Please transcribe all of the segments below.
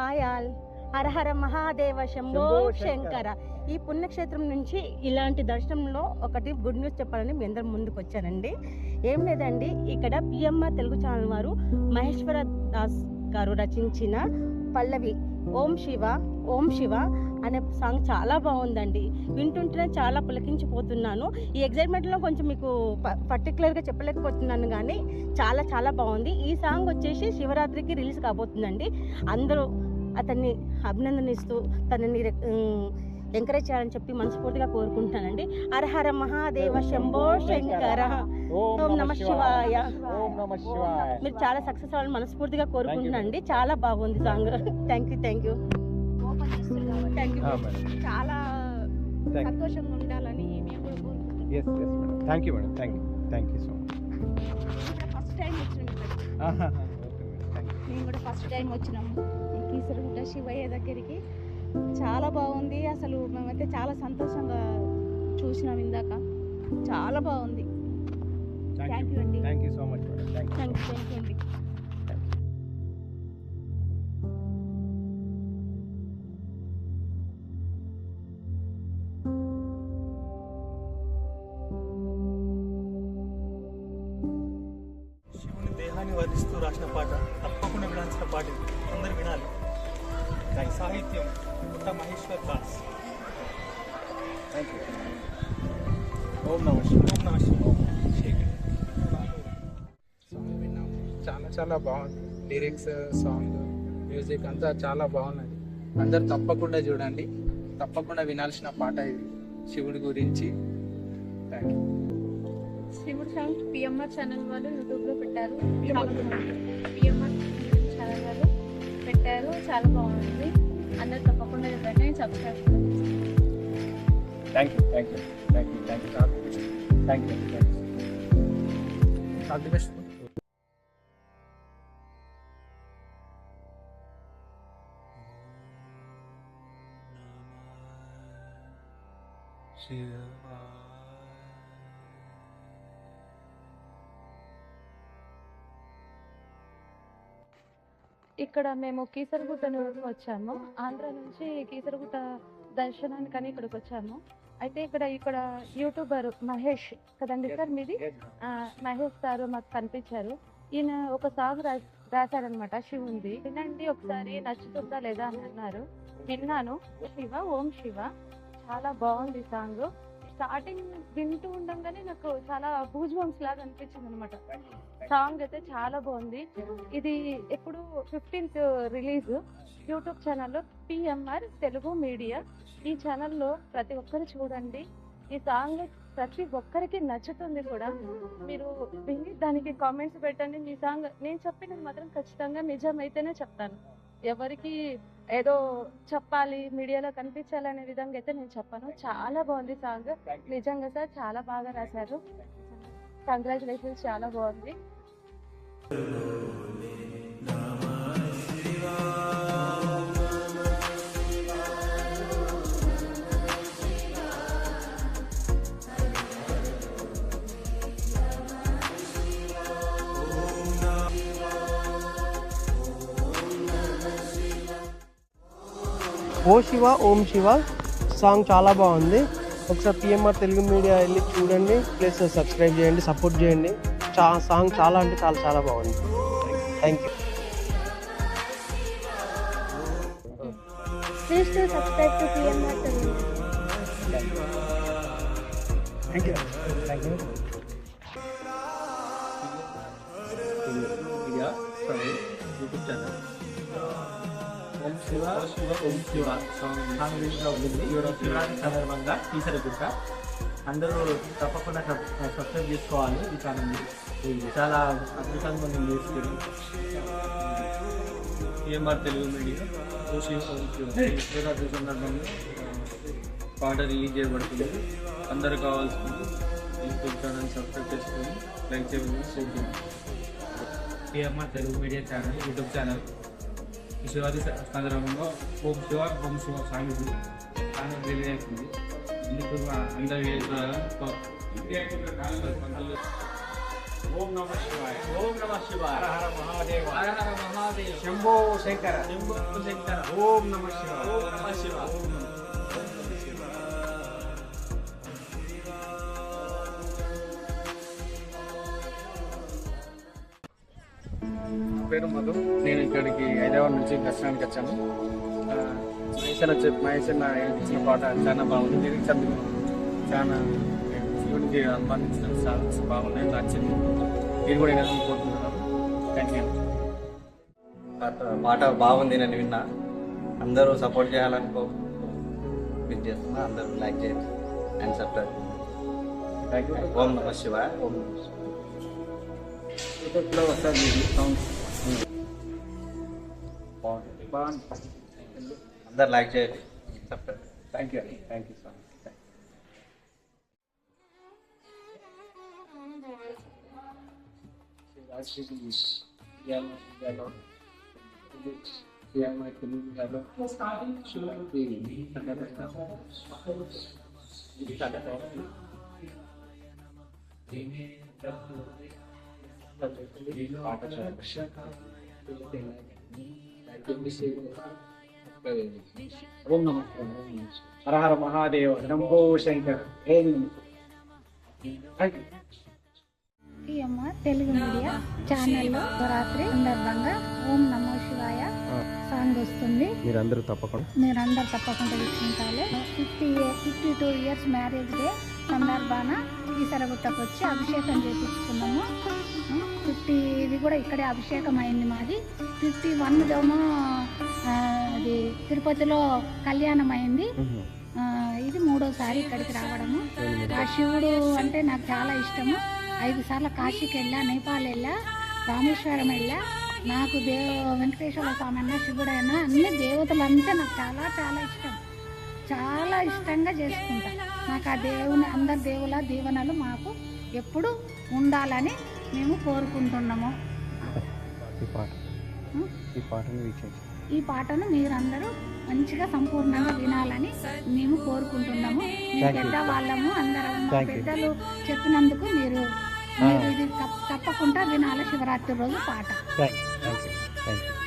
ఆయాల్ హర హర మహాదేవ శంభో శంకర. ఈ పుణ్యక్షేత్రం నుంచి ఇలాంటి దర్శనంలో ఒకటి గుడ్ న్యూస్ చెప్పాలని మీ అందరి ముందుకు వచ్చానండి. ఏం లేదండి, ఇక్కడ పిఎంఆర్ తెలుగు ఛానల్ వారు మహేశ్వర దాస్ గారు రచించిన పల్లవి ఓం శివ ఓం శివ అనే సాంగ్ చాలా బాగుందండి. వింటుంటేనే చాలా పులకించిపోతున్నాను. ఈ ఎగ్జైట్మెంట్లో కొంచెం మీకు పర్టికులర్గా చెప్పలేకపోతున్నాను, కానీ చాలా చాలా బాగుంది. ఈ సాంగ్ వచ్చేసి శివరాత్రికి రిలీజ్ కాబోతుందండి. అందరూ అతన్ని అభినందనిస్తూ తనని ఎంకరేజ్ చేయాలని చెప్పి మనస్ఫూర్తిగా కోరుకుంటానండి. హర హర మహాదేవ శంభో శంకర ఓం నమ శివాయ. మీరు చాలా సక్సెస్ అవ్వాలని మనస్ఫూర్తిగా కోరుకుంటున్నానండి. చాలా బాగుంది song. Thank you thank you thank you. చాలా సంతోషంగా ఉండాలని మేము కూడా కోరుకుంటున్నాం. Thank you madam. Thank you so much. First time వచ్చినాం, మేము కూడా ఫస్ట్ టైం వచ్చినాము కీసరగుట్ట శివయ్య దగ్గరికి. చాలా బాగుంది అసలు. మేమైతే చాలా సంతోషంగా చూసినాం ఇందాక. చాలా బాగుంది. థ్యాంక్ యూ అండి. Thank you so much madam. Thank you అండి. శివుని దేహాన్ని వర్ణిస్తూ రాసిన పాట, తప్పకుండా వినాల్సిన పాట, అందరు వినాలి. సాహిత్యం పుట్ట మహేశ్వర్ దాస్. Thank you. ఓం నమ శివాయ. ఓం నమ శివాయ. సాంగ్ విన్నాం, చాలా చాలా బాగుంది. లిరిక్స్, సాంగ్, మ్యూజిక్ అంతా చాలా బాగున్నది. అందరు తప్పకుండా చూడండి, తప్పకుండా వినాల్సిన పాట ఇది శివుడి గురించి. Thank you. శివుడు సాంగ్ పిఎంఆర్ ఛానల్ వాళ్ళు యూట్యూబ్లో పెట్టారు. పిఎంఆర్ ఛానల్ వాళ్ళు పెట్టారు, చాలా బాగుంది. అందరు తప్పకుండా చూడండి, సబ్స్క్రైబ్ చేయండి. Thank you thank you thank you thank you thank you thank you. All the best. ఇక్కడ మేము కీసరగుట్ట నుంచి వచ్చాము. ఆంధ్ర నుంచి కీసరగుట్ట దర్శనానికని ఇక్కడికి వచ్చాము. అయితే ఇక్కడ యూట్యూబర్ మహేష్ కదండి సార్ మీది? మహేష్ సార్ మాకు కనిపించారు. ఈయన ఒక సాంగ్ రాశారనమాట శివుంది. వినండి ఒకసారి, నచ్చుతుందా లేదా అని అన్నారు. విన్నాను. శివ ఓం శివ, చాలా బాగుంది సాంగ్. స్టార్టింగ్ వింటూ ఉండగానే నాకు చాలా బూజ్ బంప్స్ లాగా అనిపించింది అనమాట. సాంగ్ అయితే చాలా బాగుంది. ఇది ఎప్పుడు 15th రిలీజ్ యూట్యూబ్ ఛానల్లో పిఎంఆర్ తెలుగు మీడియా. ఈ ఛానల్లో ప్రతి ఒక్కరు చూడండి. ఈ సాంగ్ ప్రతి ఒక్కరికి నచ్చుతుంది కూడా. మీరు విని దానికి కామెంట్స్ పెట్టండి. మీ సాంగ్ నేను చెప్పినది మాత్రం ఖచ్చితంగా నిజమైతేనే చెప్తాను. ఎవరికి ఏదో చెప్పాలి, మీడియాలో కనిపించాలనే విధంగా అయితే నేను చెప్పాను. చాలా బాగుంది సాంగ్. నిజంగా సార్ చాలా బాగా రాశారు. కంగ్రాచులేషన్స్, చాలా బాగుంది. ఓ శివ ఓం శివ సాంగ్ చాలా బాగుంది. ఒకసారి పిఎంఆర్ తెలుగు మీడియా వెళ్ళి చూడండి, ప్లస్ సబ్స్క్రైబ్ చేయండి, సపోర్ట్ చేయండి. సాంగ్ చాలా అంటే చాలా చాలా బాగుంది. Thank you. Please do subscribe to PMR Telugu. Thank you. Thank you. Media from YouTube channel ఓం శివ ఓం శివ సాంగ్ రీచ్లో ఉంటుంది. శివరాత్రి సందర్భంగా కీసరగుట్ట అందరూ తప్పకుండా సబ్స్క్రైబ్ చేసుకోవాలి. ఈ ఛానల్ని చాలా అద్భుతంగా ఉంది music. PMR Telugu media Shivaratri సందర్భంగా పాట రిలీజ్ చేయబడుతుంది. అందరూ కావాల్సింది యూట్యూబ్ ఛానల్ సబ్స్క్రైబ్ చేసుకొని లైక్ చేయమని షేర్ చేయండి. PMR Telugu media channel YouTube channel ఈ శివరాత్రి సందర్భంగా ఓం శివ సాంగ్ ఛానల్ రిలీజ్ అవుతుంది. ఇందుకు అందరూ ఓం నమః శివాయ ఓం నమః శివాయ హర హర మహాదేవ హర హర మహాదేవ శంభో శంకర ఓం నమః శివాయ ఓం నమః శివాయ ఓం నమః పేరు మధు. నేను ఇక్కడికి హైదరాబాద్ నుంచి దర్శనానికి వచ్చాను. మహేష్ అన్న ఇచ్చిన పాట చాలా బాగుంది. లిరిక్స్ అన్ని చాలా శివునికి సంబంధించిన సాంగ్స్ బాగున్నాయి, నచ్చింది. మీరు కూడా వినాలని కోరుకుంటున్నాను. Thank you. పాట బాగుంది, నేను విన్నా. అందరూ సపోర్ట్ చేయాలని విన్ చేస్తున్నా. అందరూ లైక్ చేయండి అండ్ సబ్స్క్రైబ్. Thank you. ఓం నమః శివాయ ఓం నమః శివాయ. యూట్యూబ్లో వస్తుంది సాంగ్స్ బాగుంది. అందరు లైక్ చేయండి, సబ్స్క్రైబ్. థ్యాంక్ యూ అండి. Thank you so much. ఓం నమః హర హర మహాదేవ శంభో శంకర ఓం నమః. పిఎంఆర్ తెలుగు మీడియా ఛానల్లో రాత్రి సందర్భంగా ఓం నమో శివాయ సాంగ్ వస్తుంది. మీరందరూ తప్పకుండా వీక్షించాలి. 52 ఇయర్స్ మ్యారేజ్ డే సందర్భాన కీసరగుట్టకు వచ్చి అభిషేకం చేయించుకున్నాము. 50 ఇది కూడా ఇక్కడే అభిషేకం అయింది మాది. 51 అది తిరుపతిలో కళ్యాణం అయింది. ఇది 3వసారి ఇక్కడికి రావడము. ఆ శివుడు అంటే నాకు చాలా ఇష్టము. 5 సార్లు కాశీకి వెళ్ళా, నేపాల్ వెళ్ళా, రామేశ్వరం వెళ్ళా. నాకు వెంకటేశ్వర స్వామి అన్న, శివుడైనా అన్ని దేవతలంటే నాకు చాలా చాలా ఇష్టం. చాలా ఇష్టంగా చేసుకుంటా. నాకు ఆ దేవుని అందరి దేవుల దీవెనలు మాకు ఎప్పుడు ఉండాలని మేము కోరుకుంటున్నాము. ఈ పాటను మీరందరూ మంచిగా సంపూర్ణంగా వినాలని మేము కోరుకుంటున్నాము. మీ పెద్దవాళ్ళము అందరం పెద్దలు చెప్పినందుకు మీరు ఇది తప్పకుండా వినాలి. శివరాత్రి రోజు పాట.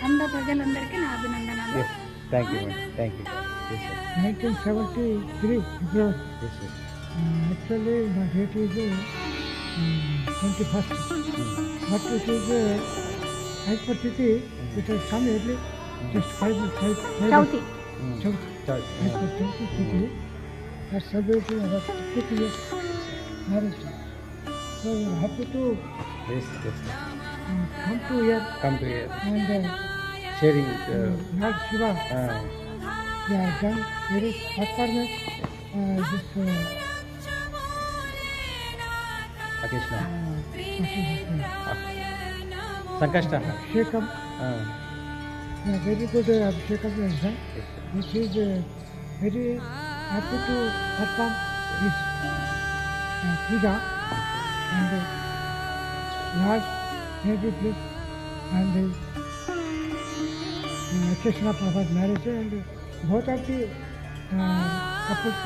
అందరు ప్రజలందరికీ నా అభినందనలు. 1973 February. Actually, my date is 21st. But it is as per city, it has come early, just 5 Chauthi. As per Chauthi city, are celebrating our 50 years marriage. So we are happy to come to here and sharing Lord Shiva. We have done very performance this Sankashta. Abhishekam. Very good Abhishekam is done. Which is very happy to perform this puja and Lord may be pleased and the occasion of our marriage and both of the couples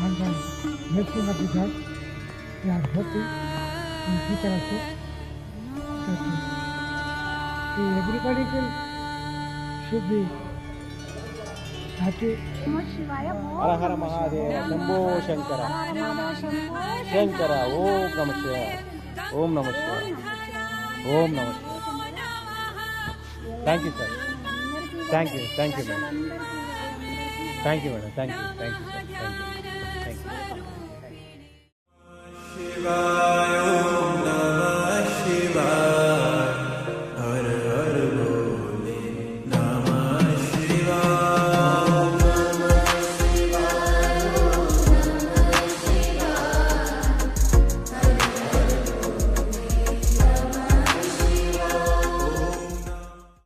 on the blessing of the God, we are hoping in future also that everybody should be happy. హర హర మహాదేవ శంభో శంకర శంకర ఓం నమ శివాయ ఓం నమ శివాయ ఓం నమ శివాయ. Thank you sir. Thank you madam. Thank you sir. Thank you.